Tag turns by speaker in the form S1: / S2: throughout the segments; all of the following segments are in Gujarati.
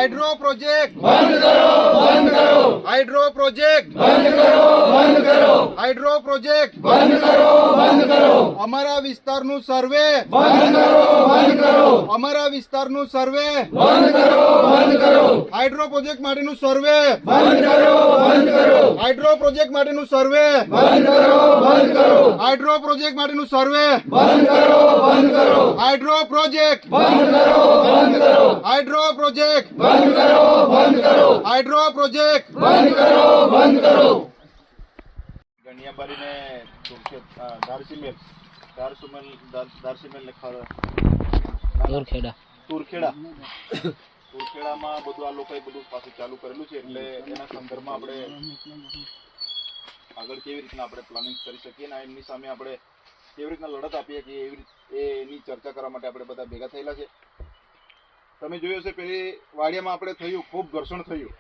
S1: हाइड्रो प्रोजेक्ट
S2: बंद करो, बंद करो,
S1: हाइड्रो प्रोजेक्ट
S2: बंद करो, बंद करो,
S1: हाइड्रो प्रोजेक्ट
S2: बंद करो, बंद करो,
S1: अमरा विस्तारનું સર્વે
S2: बंद करो, बंद करो,
S1: अमरा विस्तारનું સર્વે
S2: बंद करो, बंद करो,
S1: हाइड्रो प्रोजेक्ट માટેનું સર્વે
S2: बंद करो, बंद करो,
S1: हाइड्रो प्रोजेक्ट માટેનું સર્વે
S2: बंद करो, बंद करो,
S1: हाइड्रो प्रोजेक्ट માટેનું સર્વે
S2: बंद करो, बंद करो,
S1: हाइड्रो प्रोजेक्ट
S2: बंद करो, बंद करो,
S1: हाइड्रो प्रोजेक्ट
S2: बंद करो, बंद करो,
S1: हाइड्रो प्रोजेक्ट
S2: बंद करो, बंद करो।
S1: ગણિયાબારી ને ધારસીમેલ ને તુરખેડામાં બધું આ લોકોએ બધું પાછું ચાલુ કરેલું છે એટલે એના સંદર્ભમાં આપણે આગળ કેવી રીતના આપણે પ્લાનિંગ કરી શકીએ ને એમની સામે આપણે કેવી રીતના લડત આપીએ કે એની ચર્ચા કરવા માટે આપણે બધા ભેગા થયેલા છે। તમે જોયું હશે પેલી વાડિયામાં આપણે થયું ખૂબ ઘર્ષણ થયું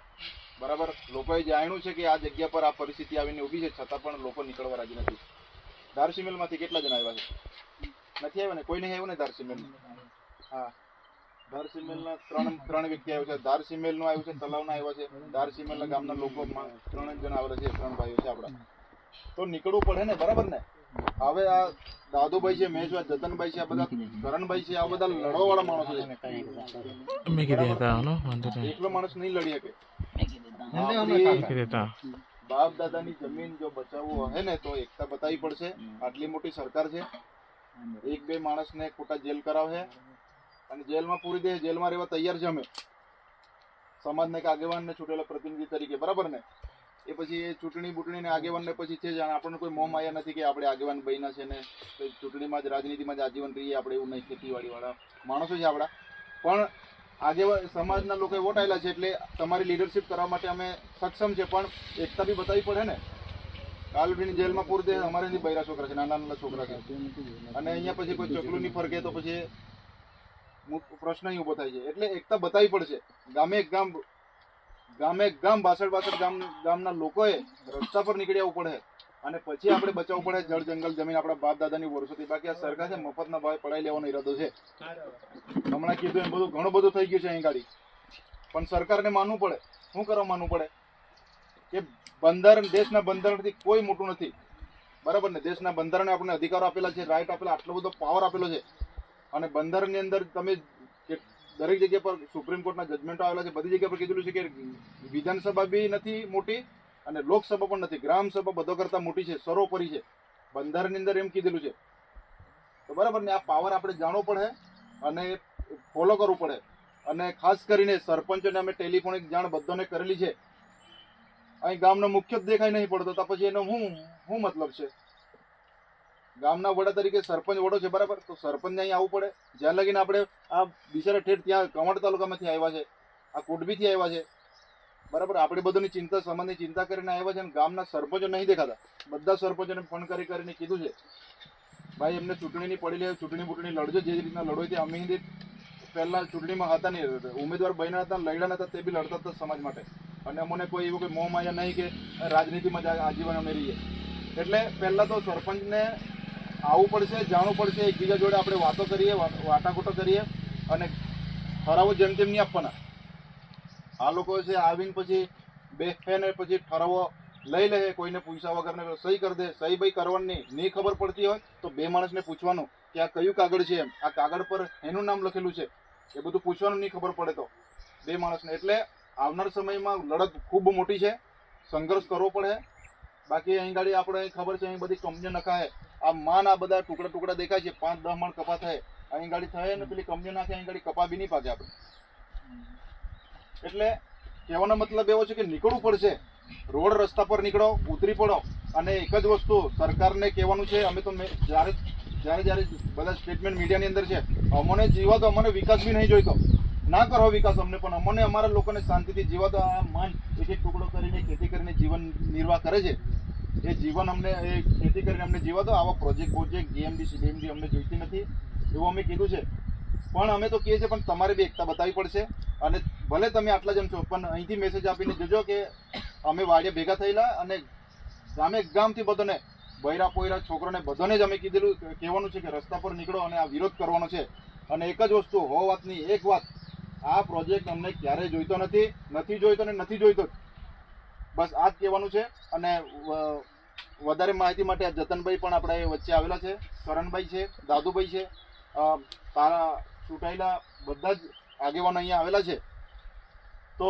S1: બરાબર। લોકોએ જાણ્યું છે કે આ જગ્યા પર આ પરિસ્થિતિ આવીને ઊભી છે છતાં પણ લોકો નીકળવા રાજી નથી। ધારસીમેલમાંથી કેટલા જણા આવ્યા છે? નથી આવ્યા ને? કોઈ નહીં આવ્યું ને ધારસીમેલ? હા, ધારસીમેલના ત્રણ વ્યક્તિ આવ્યા છે। ધારસીમેલનું આવ્યું છે, તલાવના આવ્યા છે, ધારસીમેલના ગામના લોકો 3 જણા આવેલા છે, 3 ભાઈઓ છે આપણા। તો નીકળવું પડે ને, બરાબર ને? હવે આ દાદુભાઈ છે, મેજવા જતનભાઈ છે, આ બધા કરણભાઈ છે, આ બધા લડવાવાળા માણસો છે। એકલો માણસ નહીં લડી શકે। બાપ દાદાની જમીન જો બચાવવું હે ને તો એકતા બતાવવી પડશે। આટલી મોટી સરકાર છે, 1-2 માણસને ખોટા જેલ કરાવે અને જેલમાં પૂરી દે, જેલમાં રહેવા તૈયાર છે અમે સમાજને કે આગેવાનને છૂટેલા પ્રતિનિધિ તરીકે, બરાબર ને? એ પછી એ ચૂંટણી ને આગેવાનને પછી છે જ આપણને કોઈ મોહ માયા નથી કે આપણે આગેવાન બન્યા છે ને ચૂંટણીમાં જ રાજનીતિમાં જ આજીવન રહીએ આપણે, એવું નહીં। ખેતીવાડી વાળા માણસો છે આપણા, પણ આગેવાન સમાજના લોકોએ વોટ આવેલા છે એટલે તમારી લીડરશિપ કરવા માટે અમે સક્ષમ છે, પણ એકતા બી બતાવવી પડે ને। કાલ ઉઠીને જેલમાં પૂરી દે, અમારે નહીં બૈરા છોકરા છે, નાના છોકરા છે, અને અહીંયા પછી કોઈ ચકલું નહીં ફરકે તો પછી પ્રશ્ન અહીં ઉભો થાય છે। એટલે એકતા બતાવવી પડશે। ગામે ગામ 62 ગામના લોકોએ રસ્તા પર નીકળી આવવું પડે અને પછી આપણે બચાવવું પડે જળ જંગલ જમીન આપણા બાપ દાદાની વર્ષોથી। બાકી આ સરકાર છે મફતના ભાવે પડાવી લેવાનો ઈરાદો છે। હમણાં કીધું એમ બધું ઘણું બધું થઈ ગયું છે અહીં ગાડી, પણ સરકારને માનવું પડે। શું કરવા માનવું પડે કે બંધારણ, દેશના બંધારણથી કોઈ મોટું નથી, બરાબર ને? દેશના બંધારણે આપણને અધિકારો આપેલા છે, રાઈટ આપેલા, આટલો બધો પાવર આપેલો છે, અને બંધારણની અંદર તમે દરેક જગ્યા પર સુપ્રીમ કોર્ટના જજમેન્ટો આવેલા છે, બધી જગ્યા પર કીધેલું છે કે વિધાનસભા બી નથી મોટી અને લોકસભા પણ નથી, ગ્રામસભા બધો કરતા મોટી છે, સર્વોપરી છે, બંધારણની અંદર એમ કીધેલું છે। તો બરાબર ને? આ પાવર આપણે જાણવો પડે અને ફોલો કરવું પડે। અને ખાસ કરીને સરપંચોને અમે ટેલિફોનિક જાણ બધાને કરેલી છે। અહીં ગામનો મુખ્ય જ દેખાઈ નહીં પડતો તો પછી એનો શું મતલબ છે? ગામના વડા તરીકે સરપંચ વડો છે, બરાબર? તો સરપંચને અહીં આવવું પડે। જ્યાં લગીને આપણે આ બિચારા ઠેઠ ત્યાં કવાંટ તાલુકામાંથી આવ્યા છે, આ કોટબીથી આવ્યા છે, બરાબર? આપણે બધાની ચિંતા, સમાજની ચિંતા કરીને આવ્યા છે, અને ગામના સરપંચો નહીં દેખાતા। બધા સરપંચોને ફોન કરીને કીધું છે ભાઈ એમને ચૂંટણીની પડી લે, ચૂંટણી લડજો, જે રીતના લડો તે અમે પહેલા ચૂંટણીમાં હતા નહીં, ઉમેદવાર બન્યા હતા, લડ્યા હતા, તે બી લડતા હતા સમાજ માટે, અને અમને કોઈ એવું કોઈ મોહ માયા નહીં કે રાજનીતિમાં જ આજીવન અમે રહીએ। એટલે પહેલા તો સરપંચને આવવું પડશે, જાણવું પડશે, એકબીજા જોડે આપણે વાતો કરીએ, વાટાઘાટો કરીએ, અને ઠરાવો જેમ તેમ નહીં આપવાના। આ લોકો છે આવીને પછી બેસીને પછી ઠરાવો લઈ લે, કોઈને પૂછ્યા વગરને સહી કરી દે। સહી ભાઈ કરવાની નહીં ખબર પડતી હોય તો 2 માણસને પૂછવાનું કે આ કયું કાગળ છે, એમ આ કાગળ પર એનું નામ લખેલું છે, એ બધું પૂછવાનું નહીં ખબર પડે તો 2 માણસને। એટલે આવનાર સમયમાં લડત ખૂબ મોટી છે, સંઘર્ષ કરવો પડે। બાકી અહીં ગાડી આપણે ખબર છે અહીં બધી કંપનીઓ નખાય, આ માન આ બધા ટુકડા દેખાય છે, 5-10 મણ કપા થાય, અહીં ગાડી થાય ને પેલી કંપનીઓ નાખે અહીં ગાડી કપા બી નહીં પાકે આપણે। એટલે કહેવાનો મતલબ એવો છે કે નીકળવું પડશે, રોડ રસ્તા પર નીકળો, ઉતરી પડો, અને એક જ વસ્તુ સરકારને કહેવાનું છે, અમે તો જ્યારે બધા સ્ટેટમેન્ટ મીડિયાની અંદર છે, અમને જીવા દો, અમને વિકાસ બી નહીં જોઈતો, ના કરો વિકાસ અમને, પણ અમને અમારા લોકોને શાંતિથી જીવા દો। આ માન એક ટુકડો કરીને ખેતી કરીને જીવન નિર્વાહ કરે છે, એ જીવન અમને એ ખેતી કરીને અમને જીવા દો। આવા પ્રોજેક્ટ GMD CBMD અમને જોઈતી નથી એવું અમે કીધું છે। પણ અમે તો કહીએ છીએ પણ તમારે બી એકતા બતાવવી પડશે। અને ભલે તમે આટલા જણ છો પણ અહીંથી મેસેજ આપીને જજો કે અમે વાડિયા ભેગા થયેલા, અને ગામથી બધાને બૈરા પોયરા છોકરાને બધાને જ અમે કહેવાનું છે કે રસ્તા પર નીકળો અને આ વિરોધ કરવાનો છે। અને એક જ વસ્તુ, વાતની એક વાત આ પ્રોજેક્ટ અમને ક્યારેય જોઈતો નથી જોઈતો ને નથી જોઈતો જ. બસ આ જ કહેવાનું છે. અને વધારે માહિતી માટે આ જતનભાઈ પણ આપણે વચ્ચે આવેલા છે, કરણભાઈ છે, દાદુભાઈ છે, તારા ચૂંટાયેલા બધા જ આગેવાનો અહીંયા આવેલા છે. તો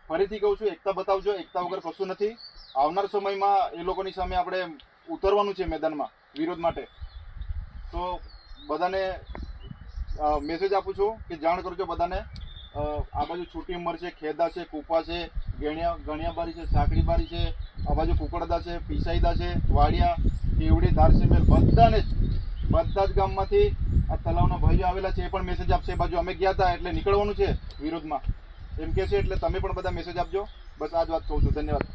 S1: ફરીથી કહું છું, એકતા બતાવજો, એકતા વગર કશું નથી. આવનાર સમયમાં એ લોકોની સામે આપણે ઉતરવાનું છે મેદાનમાં વિરોધ માટે. તો બધાને મેસેજ આપું છું કે જાણ કરજો બધાને. આ બાજુ છૂટી ઉંમર છે, ખેદા છે, કુપા છે, ગણિયાબારી છે, સાંકડીબારી છે, આ બાજુ કુકડદા છે, પીસાઈદા છે, વાડિયા, કેવડી, ધારસીમેલ, બધાને જ બધા જ ગામમાંથી આ તલાવના ભાઈઓ આવેલા છે. એ પણ મેસેજ આપશે. એ બાજુ અમે ગયા હતા એટલે નીકળવાનું છે વિરોધમાં એમ કે છે. એટલે તમે પણ બધા મેસેજ આપજો. બસ આ જ વાત કહું છું. ધન્યવાદ.